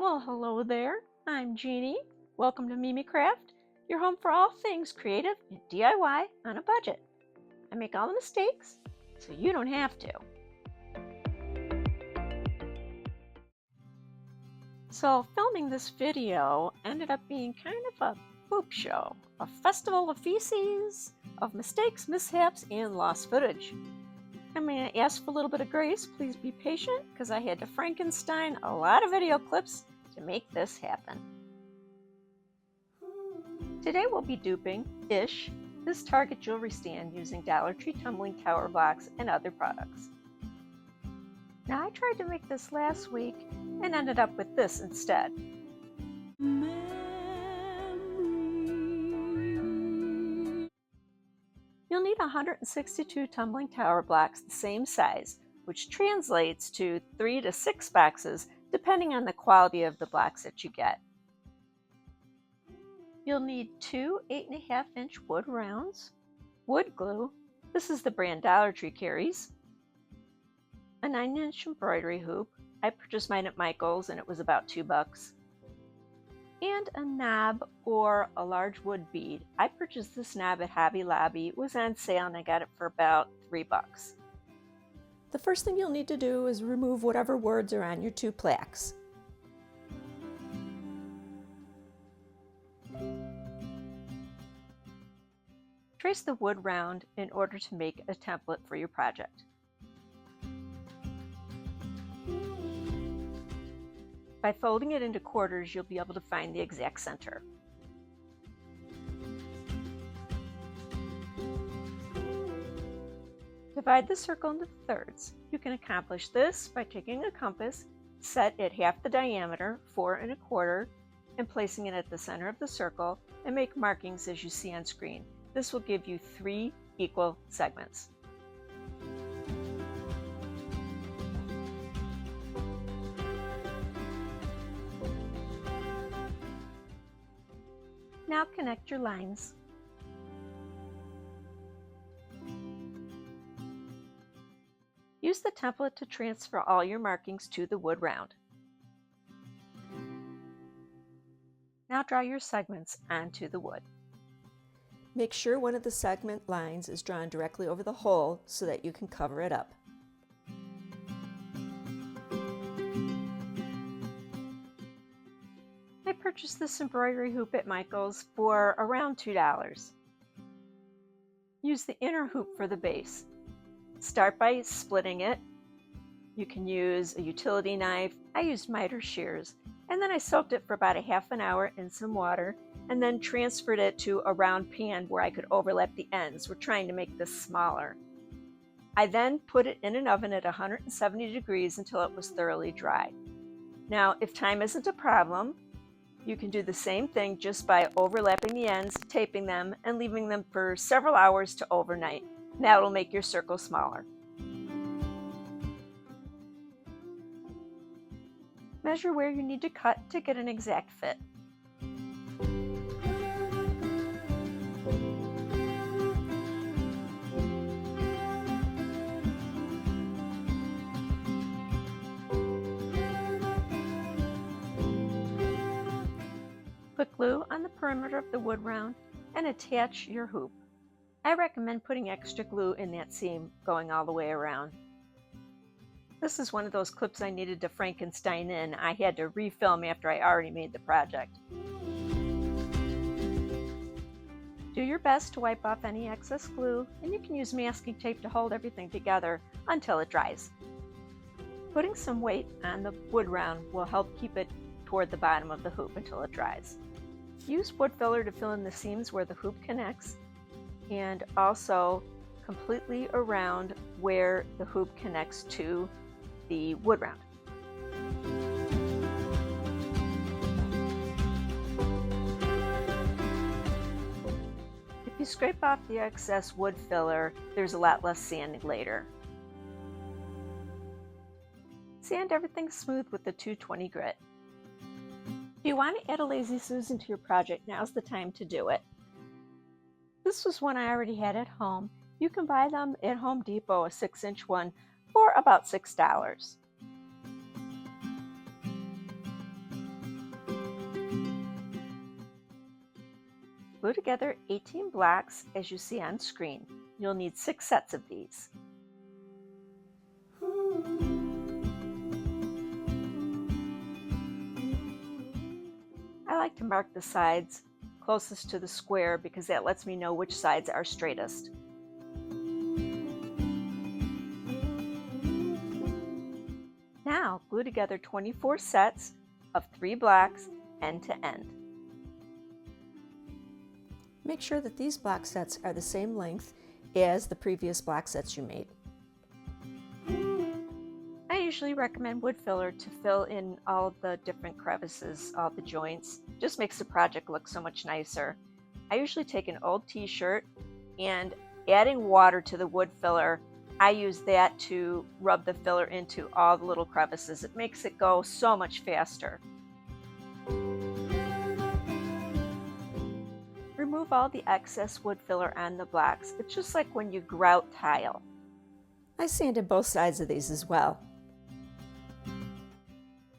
Well, hello there. I'm Jeannie. Welcome to Mimi Craft, your home for all things creative and DIY on a budget. I make all the mistakes so you don't have to. So, filming this video ended up being kind of a poop show, a festival of feces, of mistakes, mishaps, and lost footage. I'm going to ask for a little bit of grace. Please be patient because I had to Frankenstein a lot of video clips to make this happen. Today we'll be duping-ish this Target jewelry stand using Dollar Tree tumbling tower blocks and other products. Now I tried to make this last week and ended up with this instead. You'll need 162 tumbling tower blocks the same size, which translates to 3 to 6 boxes depending on the quality of the blocks that you get. You'll need 2 8.5-inch wood rounds, wood glue, this is the brand Dollar Tree carries, a 9-inch embroidery hoop, I purchased mine at Michael's and it was about $2, and a knob or a large wood bead. I purchased this knob at Hobby Lobby. It was on sale and I got it for about $3. The first thing you'll need to do is remove whatever words are on your 2 plaques. Trace the wood round in order to make a template for your project. By folding it into quarters, you'll be able to find the exact center. Divide the circle into thirds. You can accomplish this by taking a compass, set at half the diameter, 4 1/4, and placing it at the center of the circle, and make markings as you see on screen. This will give you 3 equal segments. Now connect your lines. Use the template to transfer all your markings to the wood round. Now draw your segments onto the wood. Make sure one of the segment lines is drawn directly over the hole so that you can cover it up. I purchased this embroidery hoop at Michael's for around $2. Use the inner hoop for the base. Start by splitting it. You can use a utility knife. I used miter shears, and then I soaked it for about a half an hour in some water and then transferred it to a round pan where I could overlap the ends. We're trying to make this smaller. I then put it in an oven at 170 degrees until it was thoroughly dry. Now, if time isn't a problem, you can do the same thing just by overlapping the ends, taping them, and leaving them for several hours to overnight. That will make your circle smaller. Measure where you need to cut to get an exact fit. Put glue on the perimeter of the wood round and attach your hoop. I recommend putting extra glue in that seam going all the way around. This is one of those clips I needed to Frankenstein in. I had to refilm after I already made the project. Do your best to wipe off any excess glue, and you can use masking tape to hold everything together until it dries. Putting some weight on the wood round will help keep it toward the bottom of the hoop until it dries. Use wood filler to fill in the seams where the hoop connects, and also completely around where the hoop connects to the wood round. If you scrape off the excess wood filler, there's a lot less sanding later. Sand everything smooth with the 220 grit. If you want to add a Lazy Susan to your project, now's the time to do it. This was one I already had at home. You can buy them at Home Depot, a 6-inch one, for about $6. Glue together 18 blocks as you see on screen. You'll need 6 sets of these. I like to mark the sides closest to the square because that lets me know which sides are straightest. Now glue together 24 sets of 3 blocks end to end. Make sure that these block sets are the same length as the previous block sets you made. I usually recommend wood filler to fill in all the different crevices, all the joints. Just makes the project look so much nicer. I usually take an old t-shirt and adding water to the wood filler, I use that to rub the filler into all the little crevices. It makes it go so much faster. Remove all the excess wood filler on the blocks. It's just like when you grout tile. I sanded both sides of these as well.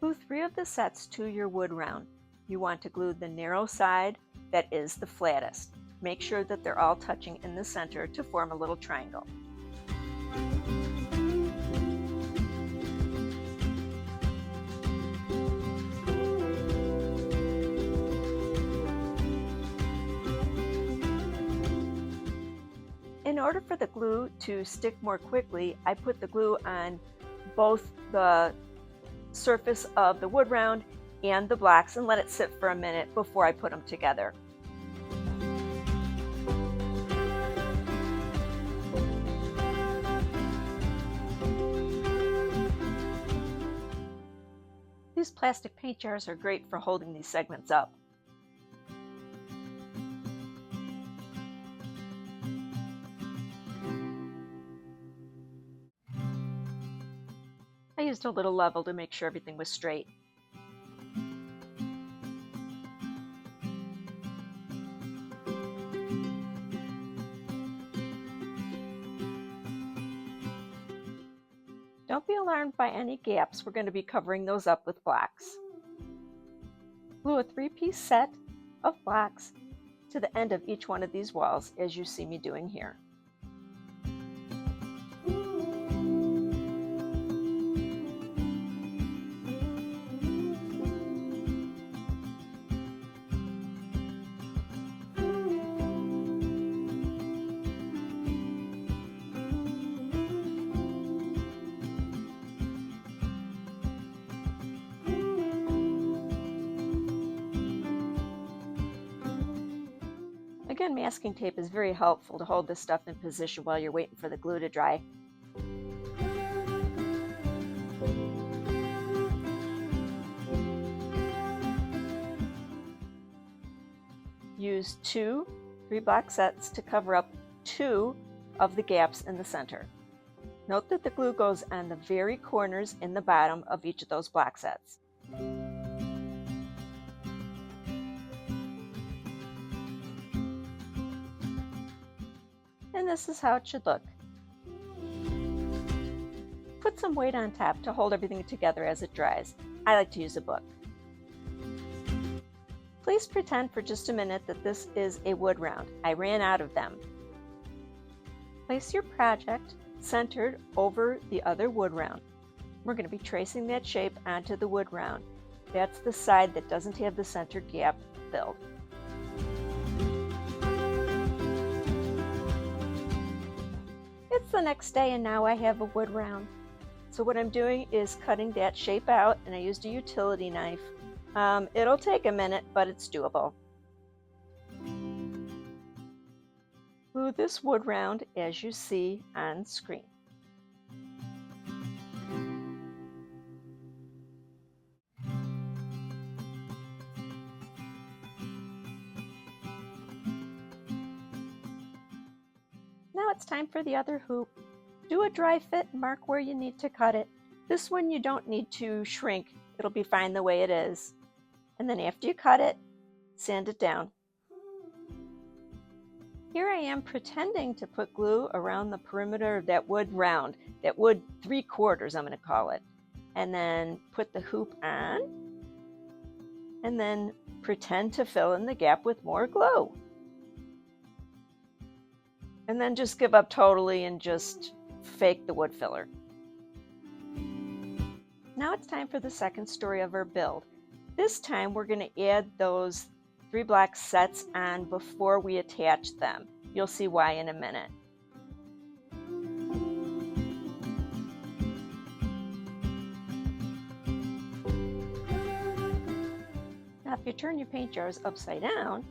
Glue 3 of the sets to your wood round. You want to glue the narrow side that is the flattest. Make sure that they're all touching in the center to form a little triangle. In order for the glue to stick more quickly, I put the glue on both the surface of the wood round and the blocks and let it sit for a minute before I put them together. These plastic paint jars are great for holding these segments up. I used a little level to make sure everything was straight. Don't be alarmed by any gaps. We're going to be covering those up with blocks. Glue a 3-piece set of blocks to the end of each one of these walls, as you see me doing here. Again, masking tape is very helpful to hold this stuff in position while you're waiting for the glue to dry. Use 2 3-block sets to cover up 2 of the gaps in the center. Note that the glue goes on the very corners in the bottom of each of those block sets. And this is how it should look. Put some weight on top to hold everything together as it dries. I like to use a book. Please pretend for just a minute that this is a wood round. I ran out of them. Place your project centered over the other wood round. We're going to be tracing that shape onto the wood round. That's the side that doesn't have the center gap filled. It's the next day and now I have a wood round. So what I'm doing is cutting that shape out, and I used a utility knife. It'll take a minute, but it's doable. Glue this wood round as you see on screen. Now it's time for the other hoop. Do a dry fit and mark where you need to cut it. This one you don't need to shrink. It'll be fine the way it is. And then after you cut it, sand it down. Here I am pretending to put glue around the perimeter of that wood round, that wood 3/4 I'm going to call it. And then put the hoop on. And then pretend to fill in the gap with more glue. and then just give up totally and just fake the wood filler. Now it's time for the second story of our build. This time we're going to add those 3 block sets on before we attach them. You'll see why in a minute. Now if you turn your paint jars upside down,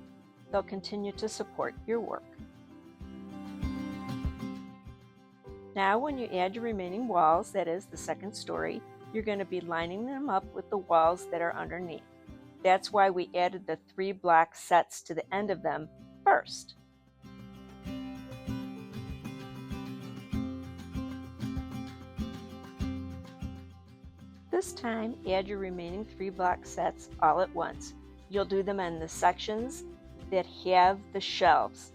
they'll continue to support your work. Now when you add your remaining walls, that is the second story, you're going to be lining them up with the walls that are underneath. That's why we added the 3 block sets to the end of them first. This time, add your remaining 3 block sets all at once. You'll do them in the sections that have the shelves.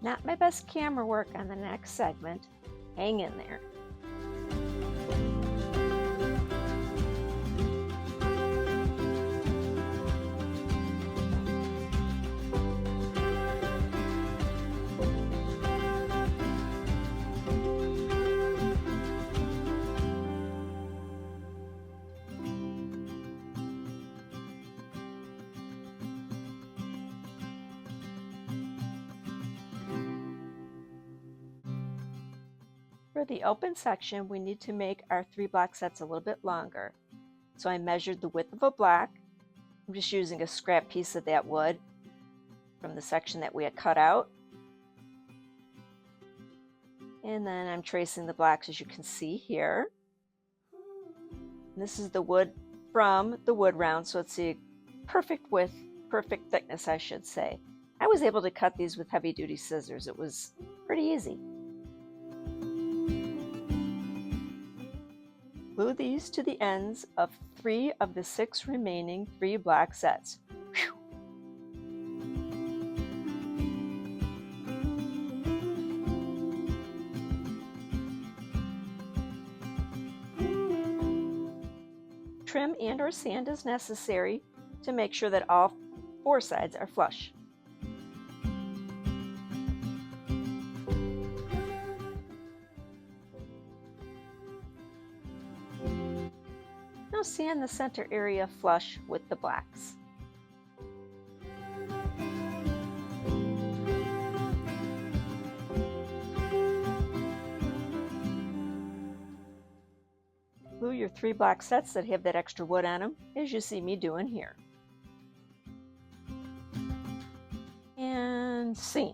Not my best camera work on the next segment. Hang in there. For the open section, we need to make our 3 block sets a little bit longer. So I measured the width of a block. I'm just using a scrap piece of that wood from the section that we had cut out. And then I'm tracing the blocks, as you can see here. And this is the wood from the wood round, so it's the perfect width, perfect thickness, I should say. I was able to cut these with heavy duty scissors. It was pretty easy. Glue these to the ends of 3 of the 6 remaining 3 block sets. Whew. Trim and/or sand is necessary to make sure that all 4 sides are flush. Now sand the center area flush with the blacks. Glue your 3 block sets that have that extra wood on them, as you see me doing here. And seam.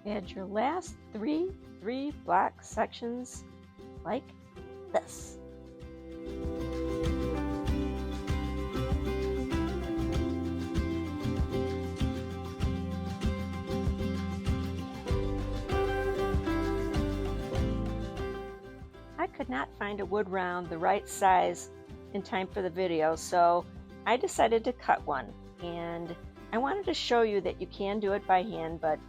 Add your last 3 block sections like this. I could not find a wood round the right size in time for the video, so I decided to cut one, and I wanted to show you that you can do it by hand, but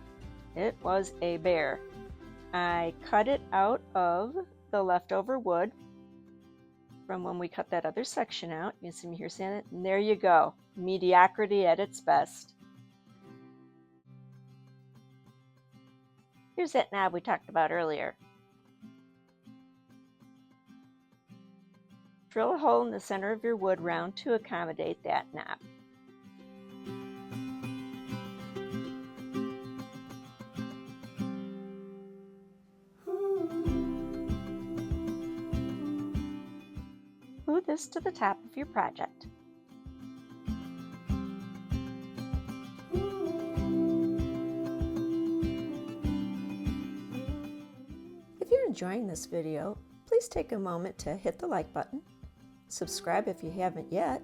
it was a bear. I cut it out of the leftover wood from when we cut that other section out. You can see me here saying it, and there you go. Mediocrity at its best. Here's that knob we talked about earlier. Drill a hole in the center of your wood round to accommodate that knob. Glue this to the top of your project. If you're enjoying this video, please take a moment to hit the like button, subscribe if you haven't yet,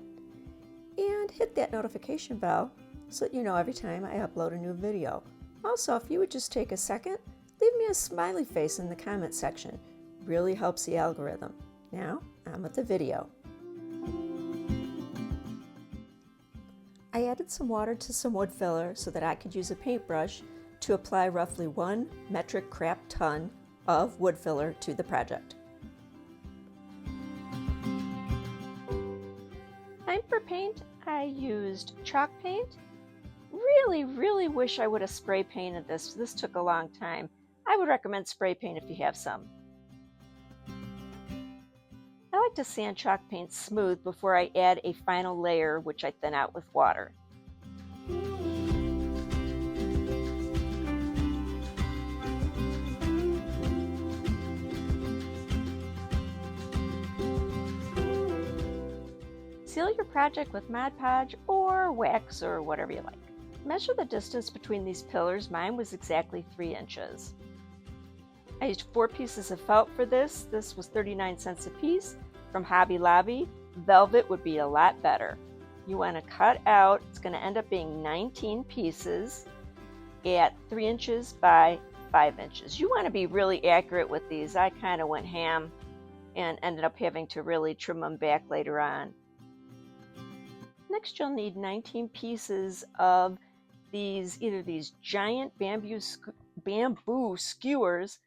and hit that notification bell so that you know every time I upload a new video. Also, if you would just take a second, leave me a smiley face in the comment section. It really helps the algorithm. Now, on with the video. I added some water to some wood filler so that I could use a paintbrush to apply roughly 1 metric crap ton of wood filler to the project. For paint, I used chalk paint. Really wish I would have spray painted this. This took a long time. I would recommend spray paint if you have some. I like to sand chalk paint smooth before I add a final layer, which I thin out with water. Seal your project with Mod Podge or wax or whatever you like. Measure the distance between these pillars. Mine was exactly 3 inches. I used 4 pieces of felt for this. This was 39 cents a piece from Hobby Lobby. Velvet would be a lot better. You want to cut out, it's going to end up being 19 pieces at 3 inches by 5 inches. You want to be really accurate with these. I kind of went ham and ended up having to really trim them back later on. Next, you'll need 19 pieces of either these giant bamboo skewers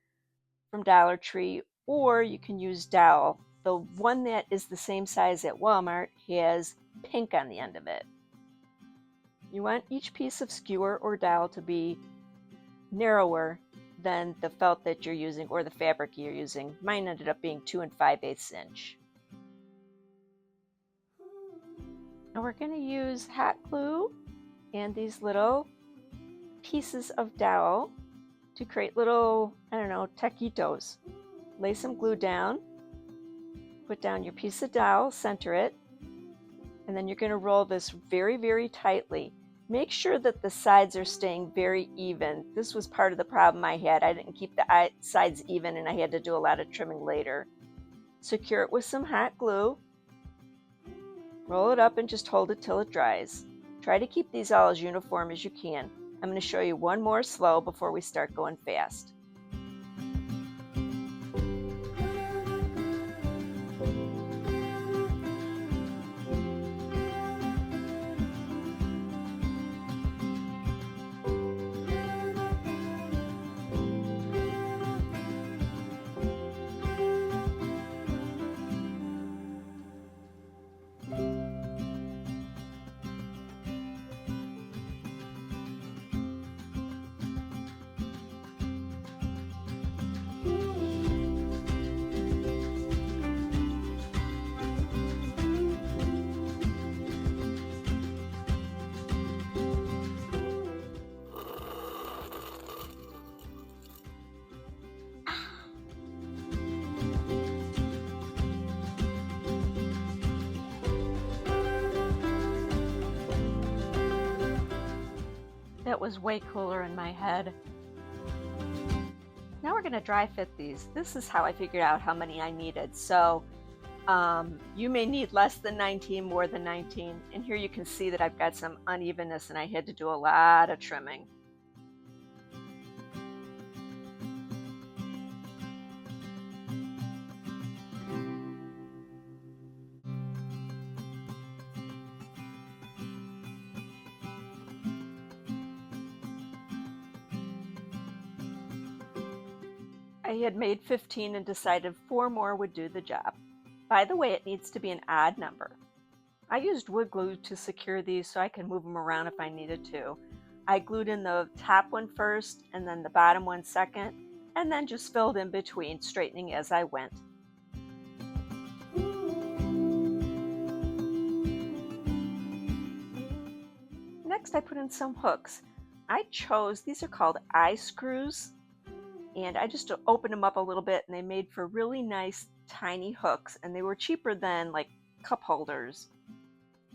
from Dollar Tree, or you can use dowel. The one that is the same size at Walmart has pink on the end of it. You want each piece of skewer or dowel to be narrower than the felt that you're using or the fabric you're using. Mine ended up being 2 5/8 inch. Now we're going to use hot glue and these little pieces of dowel to create little, taquitos. Lay some glue down, put down your piece of dowel, center it, and then you're going to roll this very tightly. Make sure that the sides are staying very even. This was part of the problem I had. I didn't keep the sides even and I had to do a lot of trimming later. Secure it with some hot glue. Roll it up and just hold it till it dries. Try to keep these all as uniform as you can. I'm going to show you one more slow before we start going fast. That was way cooler in my head. Now we're going to dry fit these. This is how I figured out how many I needed. So you may need less than 19, more than 19. And here you can see that I've got some unevenness and I had to do a lot of trimming. I had made 15 and decided 4 more would do the job. By the way, it needs to be an odd number. I used wood glue to secure these so I can move them around if I needed to. I glued in the top one first and then the bottom one second, and then just filled in between, straightening as I went. Next, I put in some hooks. I chose, these are called eye screws. And I just opened them up a little bit and they made for really nice tiny hooks and they were cheaper than like cup holders.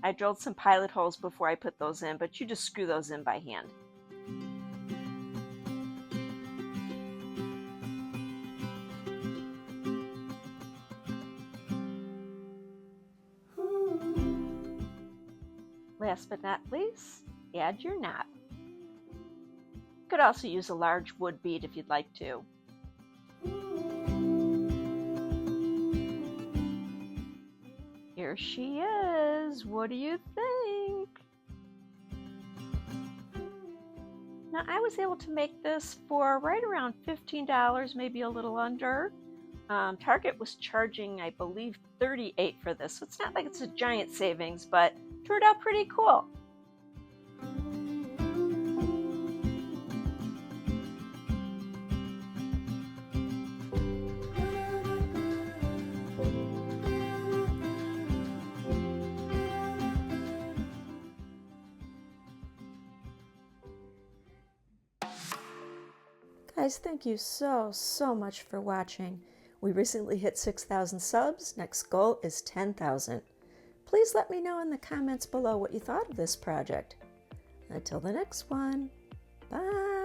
I drilled some pilot holes before I put those in, but you just screw those in by hand. Last but not least, add your knot. You could also use a large wood bead if you'd like to. Here she is. What do you think? Now I was able to make this for right around $15, maybe a little under. Target was charging, I believe, $38 for this, so it's not like it's a giant savings, but turned out pretty cool. Guys, thank you so much for watching. We recently hit 6,000 subs. Next goal is 10,000. Please let me know in the comments below what you thought of this project. Until the next one, bye.